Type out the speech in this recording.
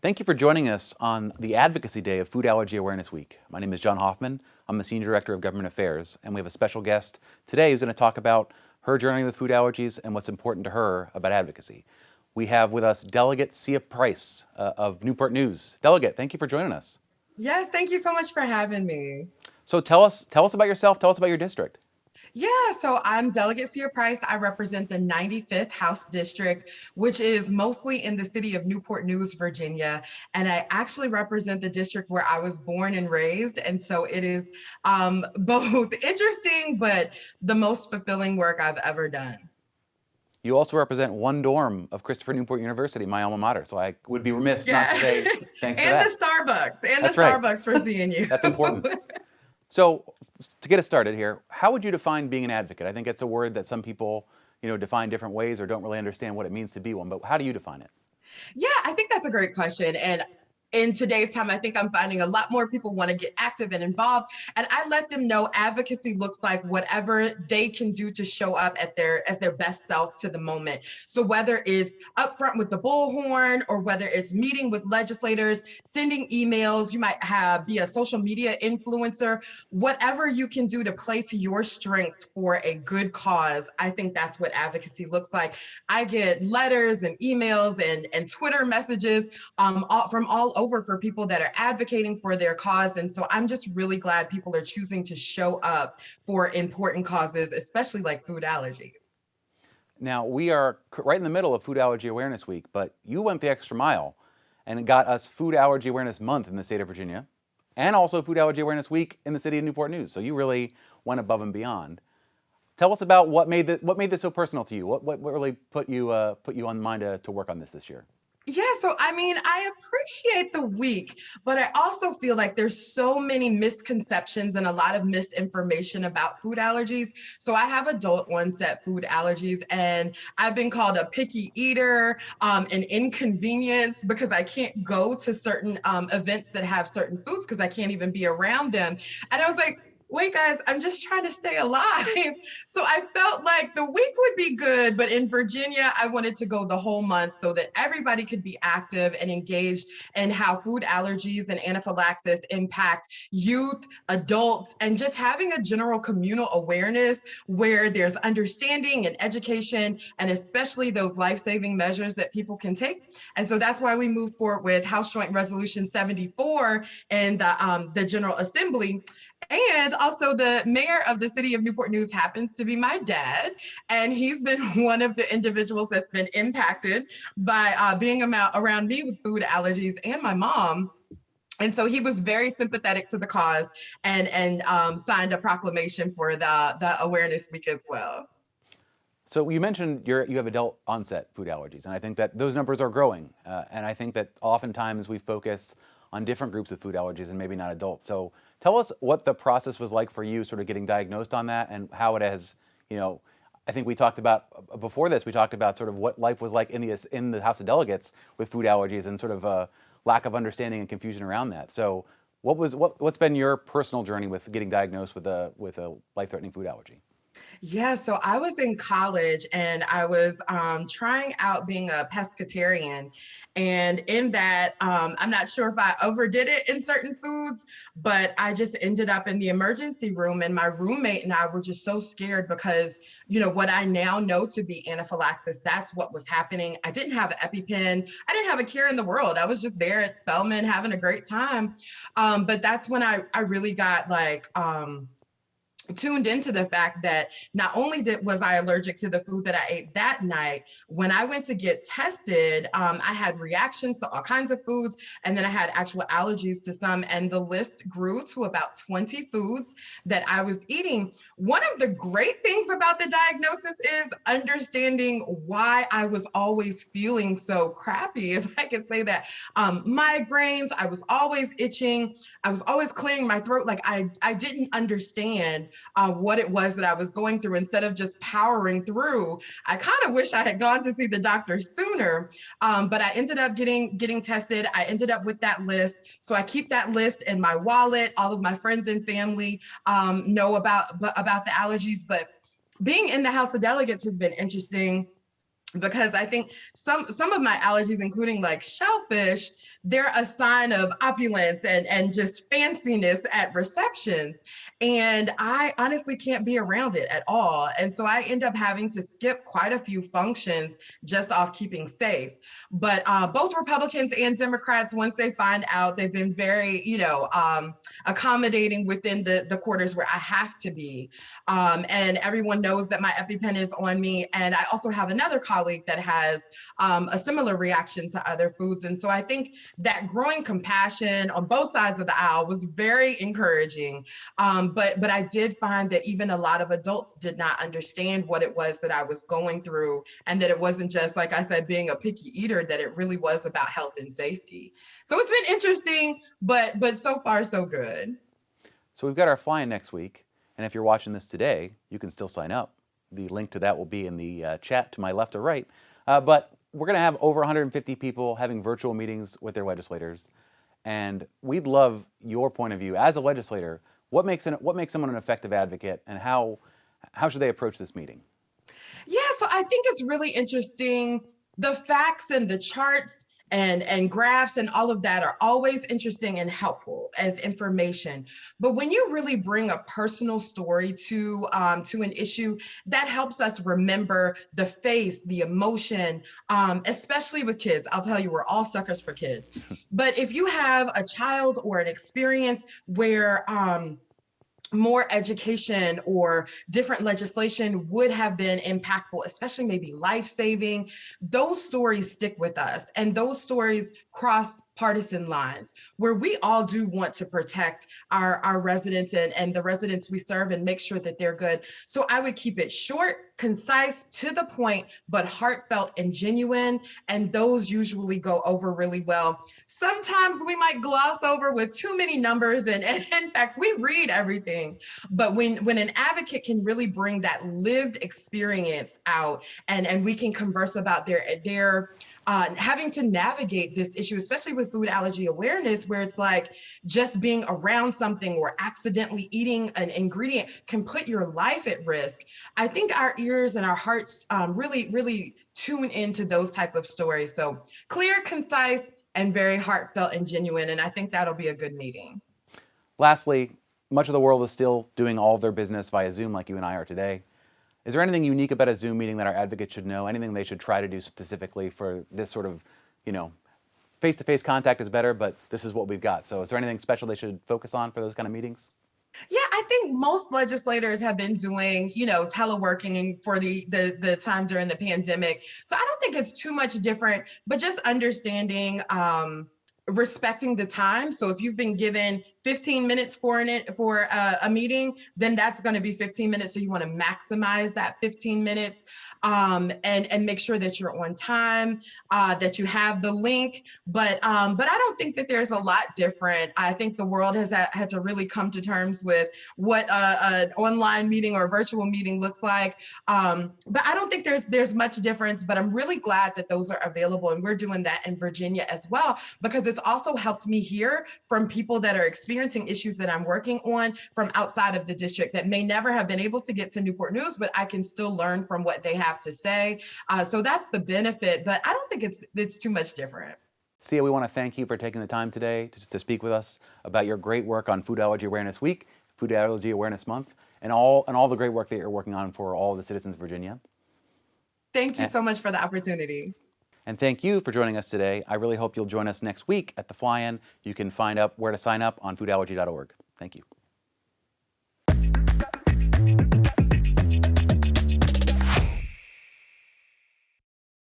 Thank you for joining us on the Advocacy Day of Food Allergy Awareness Week. My name is John Hoffman. I'm the Senior Director of Government Affairs, and we have a special guest today who's going to talk about her journey with food allergies and what's important to her about advocacy. We have with us Delegate Cia Price of Newport News. Delegate, thank you for joining us. Yes, thank you so much for having me. So tell us about yourself, tell us about your district. Yeah, so I'm Delegate Cia Price. I represent the 95th House District, which is mostly in the city of Newport News, Virginia. And I actually represent the district where I was born and raised. And so it is both interesting, but the most fulfilling work I've ever done. You also represent one dorm of Christopher Newport University, my alma mater, so I would be remiss not to say thanks for And that. the Starbucks, That's right. Starbucks for seeing you. That's important. So to get us started here, how would you define being an advocate? I think it's a word that some people, define different ways or don't really understand what it means to be one, but how do you define it? Yeah, I think that's a great question. And in today's time, I think I'm finding a lot more people want to get active and involved. And I let them know advocacy looks like whatever they can do to show up as their best self to the moment. So whether it's upfront with the bullhorn or whether it's meeting with legislators, sending emails, you might be a social media influencer, whatever you can do to play to your strengths for a good cause. I think that's what advocacy looks like. I get letters and emails and Twitter messages from all over for people that are advocating for their cause. And so I'm just really glad people are choosing to show up for important causes, especially like food allergies. Now, we are right in the middle of Food Allergy Awareness Week, but you went the extra mile and it got us Food Allergy Awareness Month in the state of Virginia and also Food Allergy Awareness Week in the city of Newport News. So you really went above and beyond. Tell us about what made this so personal to you. What really put you on mind to work on this year? Yeah, so I mean, I appreciate the week, but I also feel like there's so many misconceptions and a lot of misinformation about food allergies. So I have adult onset food allergies, and I've been called a picky eater, an inconvenience because I can't go to certain events that have certain foods because I can't even be around them. And I was like, wait, guys, I'm just trying to stay alive. So I felt like the week would be good, but in Virginia, I wanted to go the whole month so that everybody could be active and engaged in how food allergies and anaphylaxis impact youth, adults, and just having a general communal awareness where there's understanding and education, and especially those life-saving measures that people can take. And so that's why we moved forward with House Joint Resolution 74 in the General Assembly. And also the mayor of the city of Newport News happens to be my dad. And he's been one of the individuals that's been impacted by being around me with food allergies and my mom. And so he was very sympathetic to the cause and signed a proclamation for the Awareness Week as well. So you mentioned you have adult onset food allergies, and I think that those numbers are growing. And I think that oftentimes we focus on different groups of food allergies and maybe not adults. So tell us what the process was like for you sort of getting diagnosed on that and how it has, I think we talked about sort of what life was like in the House of Delegates with food allergies and sort of a lack of understanding and confusion around that. So what's been your personal journey with getting diagnosed with a life-threatening food allergy? Yeah, so I was in college and I was trying out being a pescatarian. And in that, I'm not sure if I overdid it in certain foods, but I just ended up in the emergency room. And my roommate and I were just so scared because, what I now know to be anaphylaxis, that's what was happening. I didn't have an EpiPen. I didn't have a care in the world. I was just there at Spelman having a great time. But that's when I really got tuned into the fact that not only was I allergic to the food that I ate that night, when I went to get tested, I had reactions to all kinds of foods, and then I had actual allergies to some, and the list grew to about 20 foods that I was eating. One of the great things about the diagnosis is understanding why I was always feeling so crappy, if I could say that. Migraines, I was always itching, I was always clearing my throat. Like I didn't understand what it was that I was going through. Instead of just powering through, I kind of wish I had gone to see the doctor sooner, but I ended up getting tested. I ended up with that list. So I keep that list in my wallet. All of my friends and family know about the allergies, but being in the House of Delegates has been interesting because I think some of my allergies, including like shellfish, they're a sign of opulence and just fanciness at receptions. And I honestly can't be around it at all. And so I end up having to skip quite a few functions just off keeping safe. But both Republicans and Democrats, once they find out, they've been very, accommodating within the quarters where I have to be. And everyone knows that my EpiPen is on me. And I also have another colleague that has a similar reaction to other foods. And so I think that growing compassion on both sides of the aisle was very encouraging. But I did find that even a lot of adults did not understand what it was that I was going through, and that it wasn't just, like I said, being a picky eater, that it really was about health and safety. So it's been interesting, but so far so good. So we've got our fly-in next week, and if you're watching this today, you can still sign up. The link to that will be in the chat to my left or right. But we're going to have over 150 people having virtual meetings with their legislators, and we'd love your point of view as a legislator. What makes someone an effective advocate, and how should they approach this meeting? Yeah, so I think it's really interesting. The facts and the charts and graphs and all of that are always interesting and helpful as information. But when you really bring a personal story to an issue, that helps us remember the face, the emotion, especially with kids. I'll tell you, we're all suckers for kids. But if you have a child or an experience where more education or different legislation would have been impactful, especially maybe life-saving, those stories stick with us. And those stories cross partisan lines, where we all do want to protect our residents and the residents we serve and make sure that they're good. So I would keep it short, concise, to the point, but heartfelt and genuine. And those usually go over really well. Sometimes we might gloss over with too many numbers and facts. We read everything. But when an advocate can really bring that lived experience out, and we can converse about their having to navigate this issue, especially with food allergy awareness, where it's like just being around something or accidentally eating an ingredient can put your life at risk. I think our ears and our hearts really tune into those type of stories. So clear, concise, and very heartfelt and genuine. And I think that'll be a good meeting. Lastly, much of the world is still doing all of their business via Zoom like you and I are today. Is there anything unique about a Zoom meeting that our advocates should know? Anything they should try to do specifically for this sort of, face-to-face contact is better, but this is what we've got. So is there anything special they should focus on for those kind of meetings? Yeah, I think most legislators have been doing, teleworking for the time during the pandemic. So I don't think it's too much different, but just understanding, respecting the time. So if you've been given 15 minutes for a meeting, then that's going to be 15 minutes. So you want to maximize that 15 minutes and make sure that you're on time, that you have the link. But I don't think that there's a lot different. I think the world has had to really come to terms with what an online meeting or a virtual meeting looks like. But I don't think there's much difference. But I'm really glad that those are available, and we're doing that in Virginia as well, because it's also helped me hear from people that are experiencing issues that I'm working on from outside of the district that may never have been able to get to Newport News, but I can still learn from what they have to say. So that's the benefit, but I don't think it's too much different. Cia, we want to thank you for taking the time today to speak with us about your great work on Food Allergy Awareness Week, Food Allergy Awareness Month, and all the great work that you're working on for all the citizens of Virginia. Thank you so much for the opportunity. And thank you for joining us today. I really hope you'll join us next week at the Fly-In. You can find out where to sign up on foodallergy.org. Thank you.